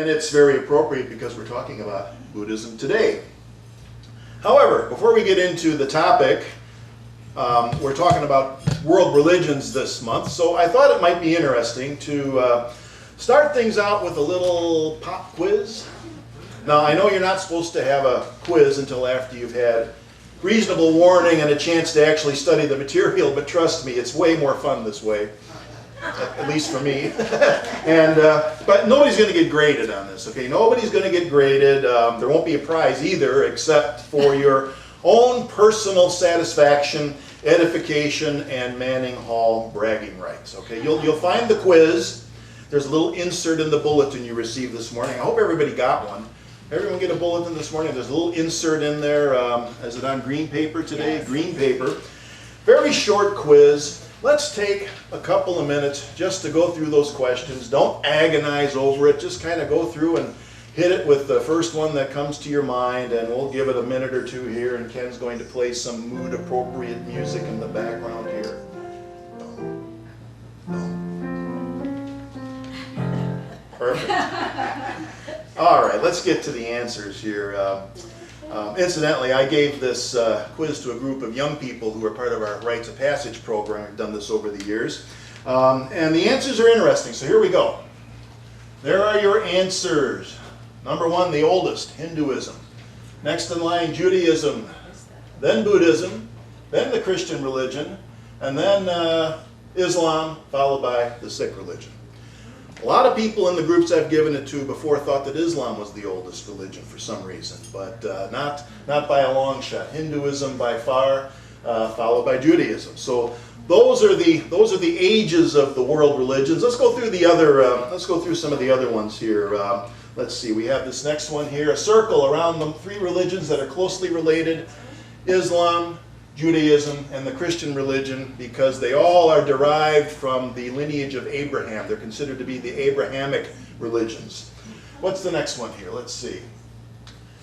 And it's very appropriate because we're talking about Buddhism today. However, before we get into the topic, we're talking about world religions this month, so I thought it might be interesting to start things out with a little pop quiz. Now, I know you're not supposed to have a quiz until after you've had reasonable warning and a chance to actually study the material, but trust me, it's way more fun this way, at least for me. But nobody's going to get graded on this, okay? Nobody's going to get graded. There won't be a prize either, except for your own personal satisfaction, edification, and Manning Hall bragging rights, okay? You'll find the quiz. There's a little insert in the bulletin you received this morning. I hope everybody got one. Everyone get a bulletin this morning? There's a little insert in there. Is it on green paper today? Yes. Green paper. Very short quiz. Let's take a couple of minutes just to go through those questions. Don't agonize over it. Just kind of go through and hit it with the first one that comes to your mind, and we'll give it a minute or two here, and Ken's going to play some mood-appropriate music in the background here. Perfect. All right, let's get to the answers here. Incidentally, I gave this quiz to a group of young people who are part of our Rites of Passage program. We've done this over the years. And the answers are interesting, so here we go. There are your answers. Number one, the oldest, Hinduism. Next in line, Judaism. Then Buddhism. Then the Christian religion. And then Islam, followed by the Sikh religion. A lot of people in the groups I've given it to before thought that Islam was the oldest religion for some reason, but not by a long shot. Hinduism by far, followed by Judaism. So those are the ages of the world religions. Let's go through the other. Let's go through some of the other ones here. Let's see. We have this next one here, a circle around the three religions that are closely related: Islam, Judaism, and the Christian religion, because they all are derived from the lineage of Abraham. They're considered to be the Abrahamic religions. What's the next one here? Let's see.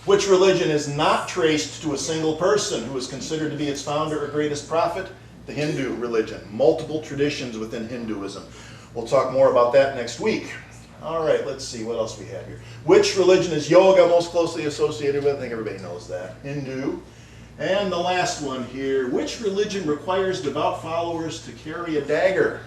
Which religion is not traced to a single person who is considered to be its founder or greatest prophet? The Hindu religion. Multiple traditions within Hinduism. We'll talk more about that next week. All right, let's see what else we have here. Which religion is yoga most closely associated with? I think everybody knows that. Hindu. And the last one here, which religion requires devout followers to carry a dagger?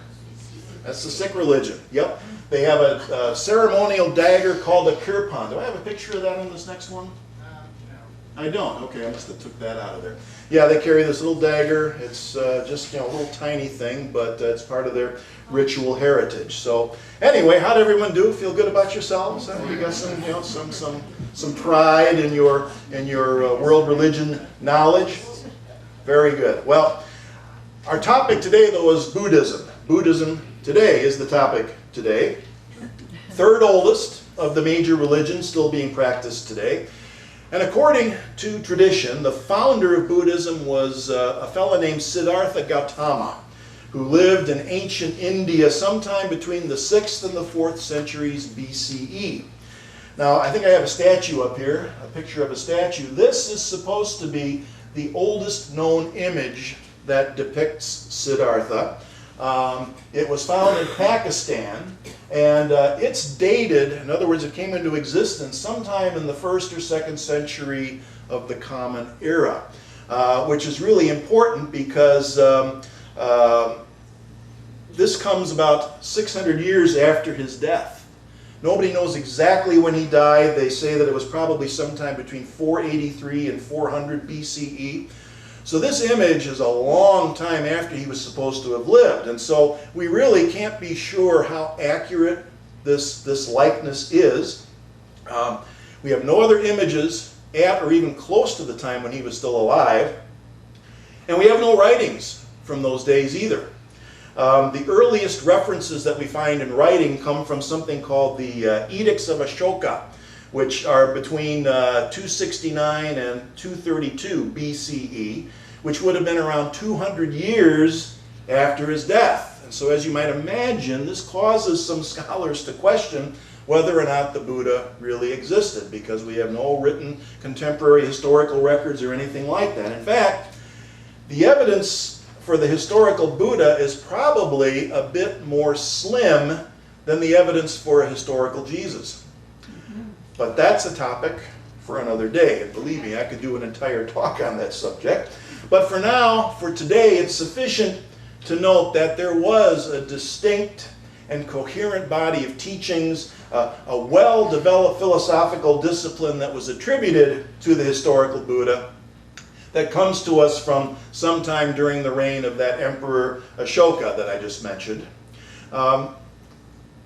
That's the Sikh religion. Yep. They have a ceremonial dagger called a kirpan. Do I have a picture of that on this next one? No. I don't. Okay, I must have took that out of there. Yeah, they carry this little dagger. It's just a little tiny thing, but it's part of their ritual heritage. So anyway, how did everyone do? Feel good about yourselves? You got some pride in your world religion knowledge? Very good. Well, our topic today, though, is Buddhism. Buddhism today is the topic today. Third oldest of the major religions still being practiced today. And according to tradition, the founder of Buddhism was a fellow named Siddhartha Gautama, who lived in ancient India sometime between the 6th and the 4th centuries BCE. Now, I think I have a statue up here, a picture of a statue. This is supposed to be the oldest known image that depicts Siddhartha. It was found in Pakistan, and it's dated, in other words, it came into existence sometime in the 1st or 2nd century of the Common Era, which is really important because this comes about 600 years after his death. Nobody knows exactly when he died. They say that it was probably sometime between 483 and 400 BCE. So this image is a long time after he was supposed to have lived. And so we really can't be sure how accurate this likeness is. We have no other images at or even close to the time when he was still alive. And we have no writings from those days either. The earliest references that we find in writing come from something called the Edicts of Ashoka, which are between 269 and 232 BCE, which would have been around 200 years after his death. And so as you might imagine, this causes some scholars to question whether or not the Buddha really existed, because we have no written contemporary historical records or anything like that. In fact, the evidence for the historical Buddha is probably a bit more slim than the evidence for a historical Jesus. But that's a topic for another day. And believe me, I could do an entire talk on that subject. But for now, for today, it's sufficient to note that there was a distinct and coherent body of teachings, a well-developed philosophical discipline that was attributed to the historical Buddha that comes to us from sometime during the reign of that Emperor Ashoka that I just mentioned.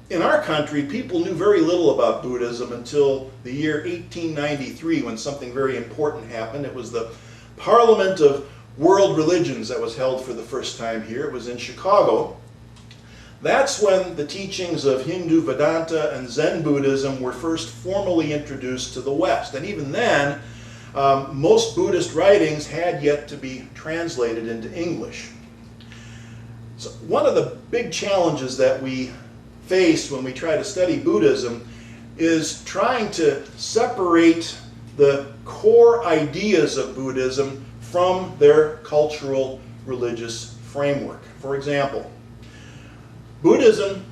In our country, people knew very little about Buddhism until the year 1893 when something very important happened. It was the Parliament of World Religions that was held for the first time here. It was in Chicago. That's when the teachings of Hindu Vedanta and Zen Buddhism were first formally introduced to the West. And even then, most Buddhist writings had yet to be translated into English. So one of the big challenges that we face when we try to study Buddhism is trying to separate the core ideas of Buddhism from their cultural religious framework. For example, Buddhism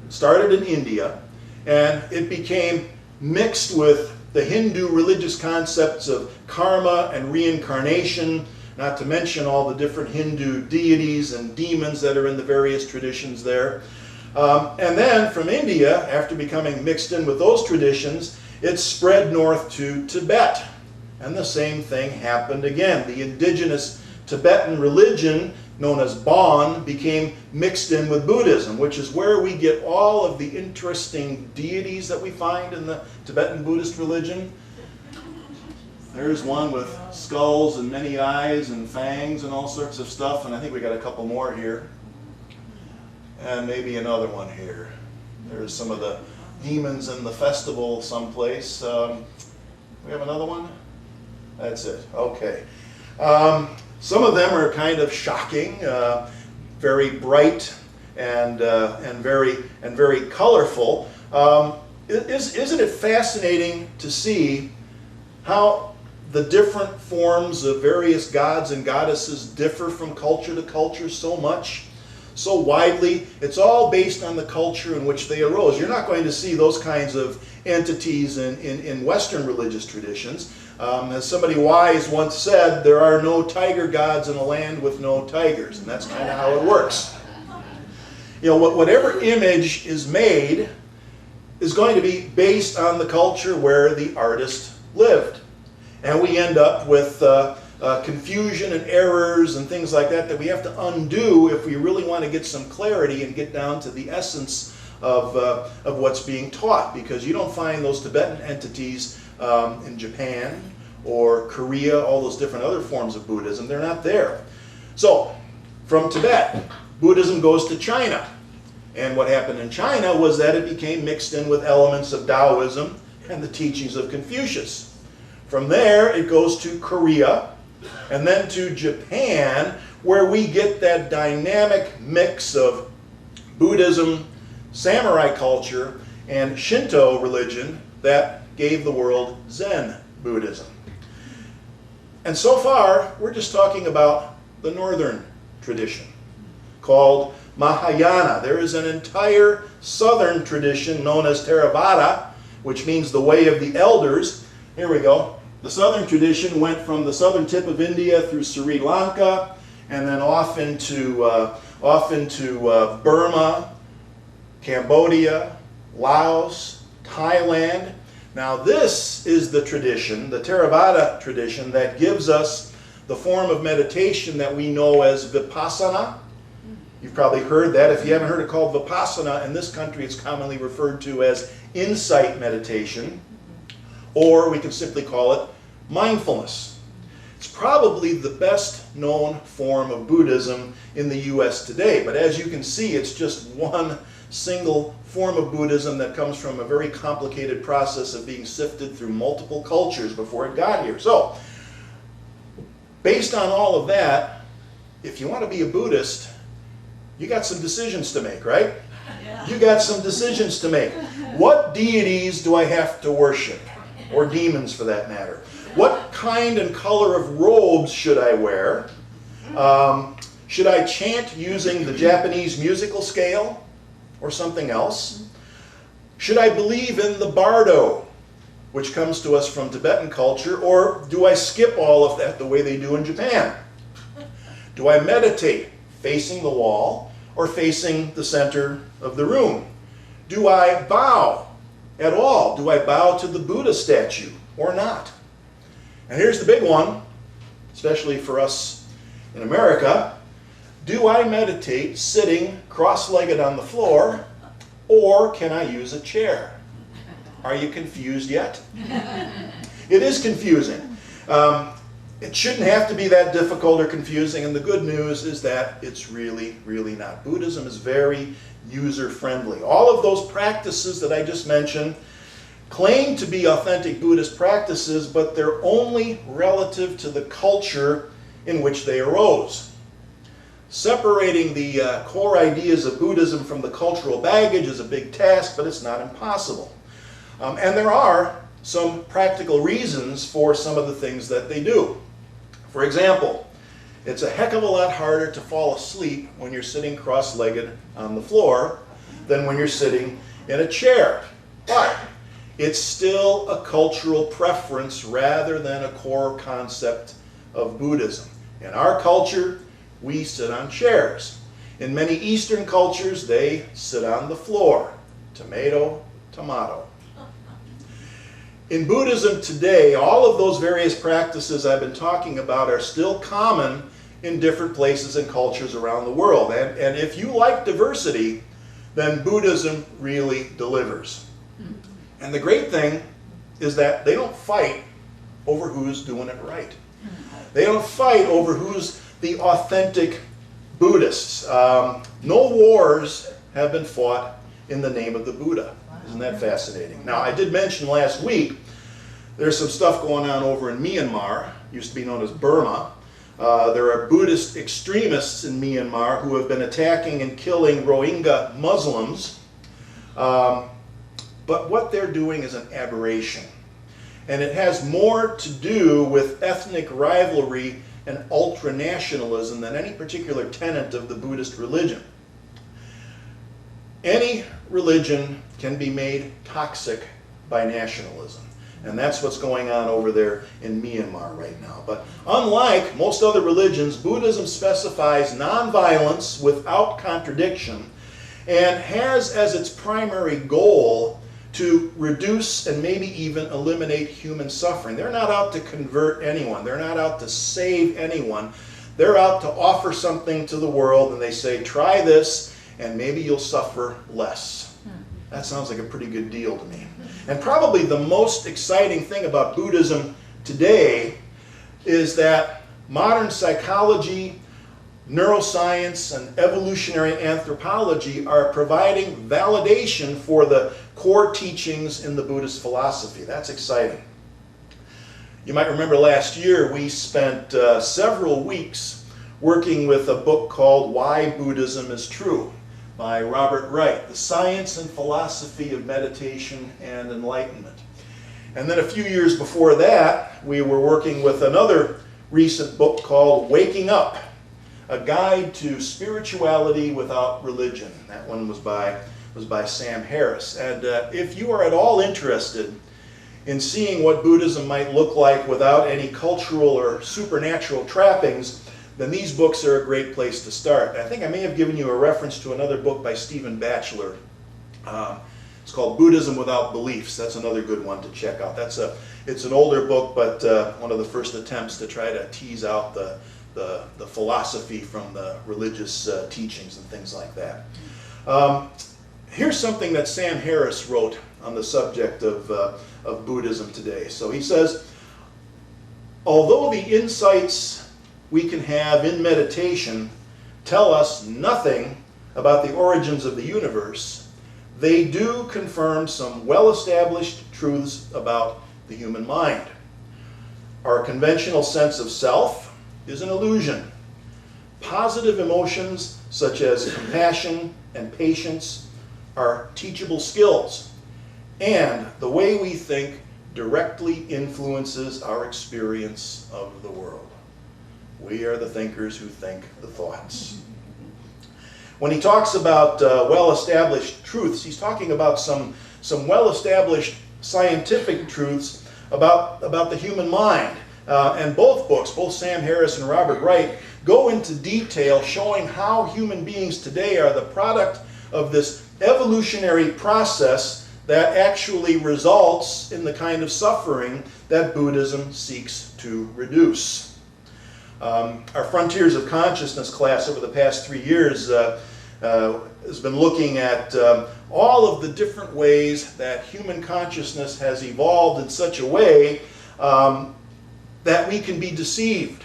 started in India, and it became mixed with the Hindu religious concepts of karma and reincarnation, not to mention all the different Hindu deities and demons that are in the various traditions there. And then from India, after becoming mixed in with those traditions, it spread north to Tibet. And the same thing happened again. The indigenous Tibetan religion, known as Bon, became mixed in with Buddhism, which is where we get all of the interesting deities that we find in the Tibetan Buddhist religion. There's one with skulls and many eyes and fangs and all sorts of stuff, and I think we got a couple more here. And maybe another one here. There's some of the demons in the festival someplace. We have another one? That's it. Okay. Some of them are kind of shocking, very bright and very colorful. Isn't it fascinating to see how the different forms of various gods and goddesses differ from culture to culture so much? So widely. It's all based on the culture in which they arose. You're not going to see those kinds of entities in Western religious traditions. As somebody wise once said, there are no tiger gods in a land with no tigers, and that's kind of how it works. You know, whatever image is made is going to be based on the culture where the artist lived. And we end up with confusion and errors and things like that we have to undo if we really want to get some clarity and get down to the essence of what's being taught, because you don't find those Tibetan entities in Japan or Korea, all those different other forms of Buddhism. They're not there. So from Tibet, Buddhism goes to China. And what happened in China was that it became mixed in with elements of Taoism and the teachings of Confucius. From there, it goes to Korea, and then to Japan, where we get that dynamic mix of Buddhism, samurai culture, and Shinto religion that gave the world Zen Buddhism. And so far, we're just talking about the northern tradition, called Mahayana. There is an entire southern tradition known as Theravada, which means the way of the elders. Here we go. The southern tradition went from the southern tip of India through Sri Lanka, and then off into Burma, Cambodia, Laos, Thailand. Now this is the tradition, the Theravada tradition, that gives us the form of meditation that we know as Vipassana. You've probably heard that. If you haven't heard it called Vipassana, in this country it's commonly referred to as insight meditation, or we can simply call it mindfulness. It's probably the best known form of Buddhism in the US today, but as you can see, it's just one single form of Buddhism that comes from a very complicated process of being sifted through multiple cultures before it got here. So, based on all of that, if you want to be a Buddhist, you got some decisions to make, right? Yeah. You got some decisions to make. What deities do I have to worship? Or demons, for that matter. What kind and color of robes should I wear? Should I chant using the Japanese musical scale or something else? Should I believe in the bardo which comes to us from Tibetan culture, or do I skip all of that the way they do in Japan? Do I meditate facing the wall or facing the center of the room? Do I bow at all? Do I bow to the Buddha statue or not? And here's the big one, especially for us in America. Do I meditate sitting cross-legged on the floor, or can I use a chair? Are you confused yet? It is confusing. It shouldn't have to be that difficult or confusing, and the good news is that it's really, really not. Buddhism is very user-friendly. All of those practices that I just mentioned claim to be authentic Buddhist practices, but they're only relative to the culture in which they arose. Separating the core ideas of Buddhism from the cultural baggage is a big task, but it's not impossible. And there are some practical reasons for some of the things that they do. For example, it's a heck of a lot harder to fall asleep when you're sitting cross-legged on the floor than when you're sitting in a chair. But it's still a cultural preference rather than a core concept of Buddhism. In our culture, we sit on chairs. In many Eastern cultures, they sit on the floor. Tomato, tomato. In Buddhism today, all of those various practices I've been talking about are still common in different places and cultures around the world. And if you like diversity, then Buddhism really delivers. And the great thing is that they don't fight over who's doing it right. They don't fight over who's the authentic Buddhists. No wars have been fought in the name of the Buddha. Isn't that fascinating? Now, I did mention last week there's some stuff going on over in Myanmar, used to be known as Burma. There are Buddhist extremists in Myanmar who have been attacking and killing Rohingya Muslims. But what they're doing is an aberration. And it has more to do with ethnic rivalry and ultranationalism than any particular tenet of the Buddhist religion. Any religion can be made toxic by nationalism. And that's what's going on over there in Myanmar right now. But unlike most other religions, Buddhism specifies nonviolence without contradiction and has as its primary goal to reduce and maybe even eliminate human suffering. They're not out to convert anyone. They're not out to save anyone. They're out to offer something to the world, and they say, try this and maybe you'll suffer less. That sounds like a pretty good deal to me. And probably the most exciting thing about Buddhism today is that modern psychology, neuroscience, and evolutionary anthropology are providing validation for the core teachings in the Buddhist philosophy. That's exciting. You might remember last year we spent several weeks working with a book called Why Buddhism is True by Robert Wright, The Science and Philosophy of Meditation and Enlightenment. And then a few years before that, we were working with another recent book called Waking Up, A Guide to Spirituality Without Religion. That one was by Sam Harris. And if you are at all interested in seeing what Buddhism might look like without any cultural or supernatural trappings, then these books are a great place to start. I think I may have given you a reference to another book by Stephen Batchelor. It's called Buddhism Without Beliefs. That's another good one to check out. It's an older book, but one of the first attempts to try to tease out the philosophy from the religious teachings and things like that. Here's something that Sam Harris wrote on the subject of Buddhism today. So he says, although the insights we can have in meditation tell us nothing about the origins of the universe, they do confirm some well-established truths about the human mind. Our conventional sense of self is an illusion. Positive emotions such as compassion and patience are teachable skills, and the way we think directly influences our experience of the world. We are the thinkers who think the thoughts. When he talks about well-established truths, he's talking about some well-established scientific truths about the human mind. And both books, both Sam Harris and Robert Wright, go into detail showing how human beings today are the product of this evolutionary process that actually results in the kind of suffering that Buddhism seeks to reduce. Our Frontiers of Consciousness class over the past 3 years has been looking at all of the different ways that human consciousness has evolved in such a way that we can be deceived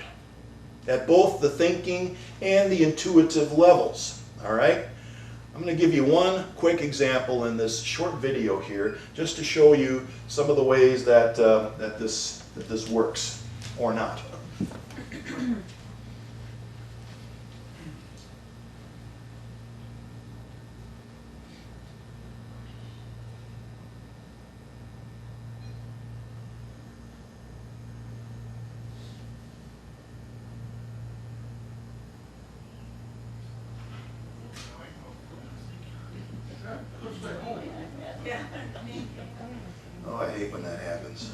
at both the thinking and the intuitive levels. All right? I'm going to give you one quick example in this short video here, just to show you some of the ways that that this works, or not. Oh, I hate when that happens.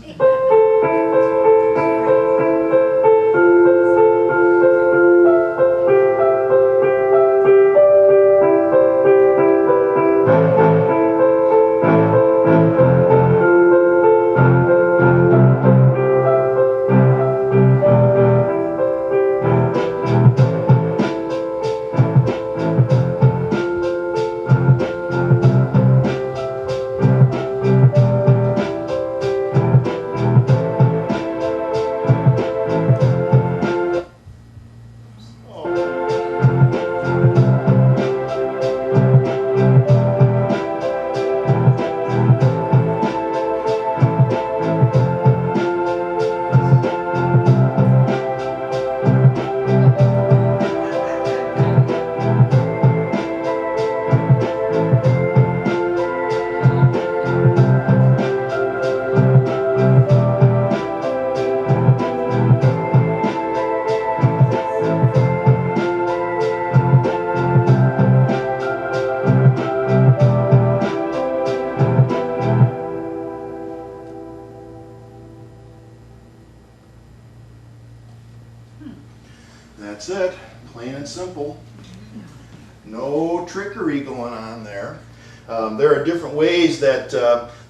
That's it, plain and simple. No trickery going on there. There are different ways that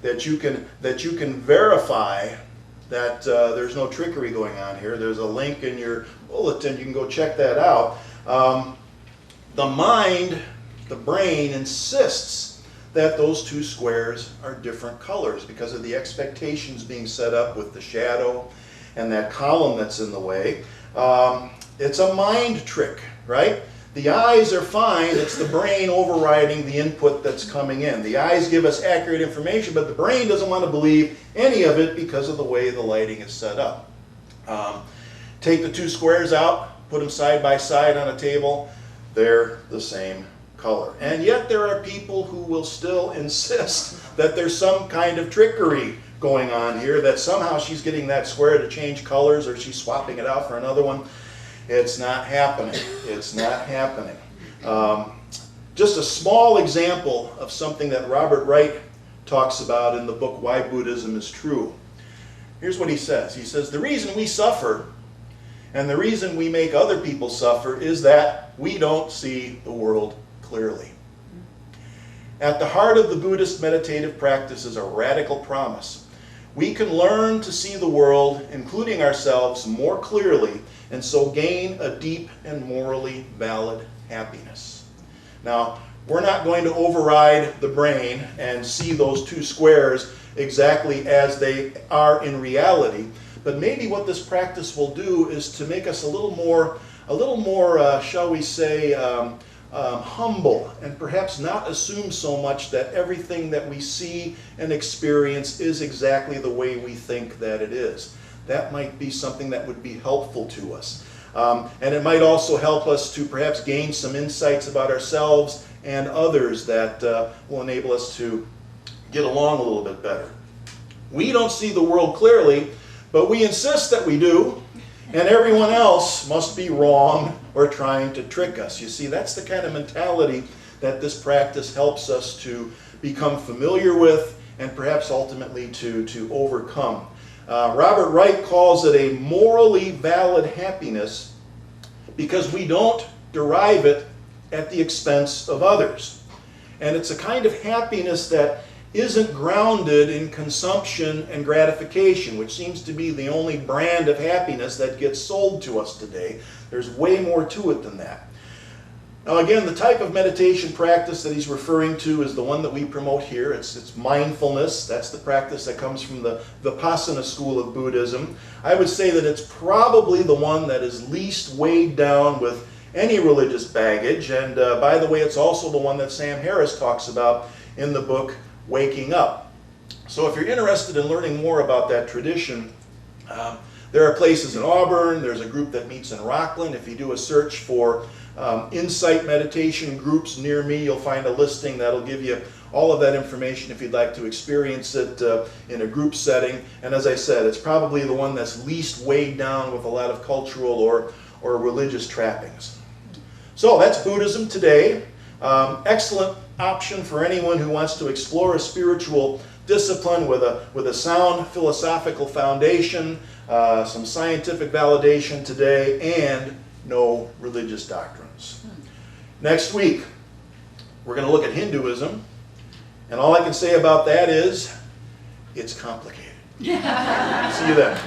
that you can verify that there's no trickery going on here. There's a link in your bulletin. You can go check that out. The mind, the brain, insists that those two squares are different colors because of the expectations being set up with the shadow and that column that's in the way. It's a mind trick, right? The eyes are fine. It's the brain overriding the input that's coming in. The eyes give us accurate information, but the brain doesn't want to believe any of it because of the way the lighting is set up. Take the two squares out, put them side by side on a table. They're the same color. And yet there are people who will still insist that there's some kind of trickery going on here, that somehow she's getting that square to change colors or she's swapping it out for another one. It's not happening. It's not happening. Just a small example of something that Robert Wright talks about in the book Why Buddhism is True. Here's what he says. He says, the reason we suffer and the reason we make other people suffer is that we don't see the world clearly. At the heart of the Buddhist meditative practice is a radical promise. We can learn to see the world, including ourselves, more clearly, and so gain a deep and morally valid happiness. Now, we're not going to override the brain and see those two squares exactly as they are in reality, but maybe what this practice will do is to make us a little more, shall we say, humble, and perhaps not assume so much that everything that we see and experience is exactly the way we think that it is. That might be something that would be helpful to us. And it might also help us to perhaps gain some insights about ourselves and others that will enable us to get along a little bit better. We don't see the world clearly, but we insist that we do, and everyone else must be wrong or trying to trick us. You see, that's the kind of mentality that this practice helps us to become familiar with and perhaps ultimately to overcome. Robert Wright calls it a morally valid happiness because we don't derive it at the expense of others. And it's a kind of happiness that isn't grounded in consumption and gratification, which seems to be the only brand of happiness that gets sold to us today. There's way more to it than that. Now again, the type of meditation practice that he's referring to is the one that we promote here. It's mindfulness. That's the practice that comes from the Vipassana school of Buddhism. I would say that it's probably the one that is least weighed down with any religious baggage. And by the way, it's also the one that Sam Harris talks about in the book Waking Up. So if you're interested in learning more about that tradition, there are places in Auburn. There's a group that meets in Rockland. If you do a search for insight meditation groups near me, you'll find a listing that'll give you all of that information if you'd like to experience it in a group setting. And as I said, it's probably the one that's least weighed down with a lot of cultural or religious trappings. So that's Buddhism today. Excellent option for anyone who wants to explore a spiritual discipline with a sound philosophical foundation, some scientific validation today, and no religious doctrines. Next week, we're going to look at Hinduism, and all I can say about that is it's complicated. See you then.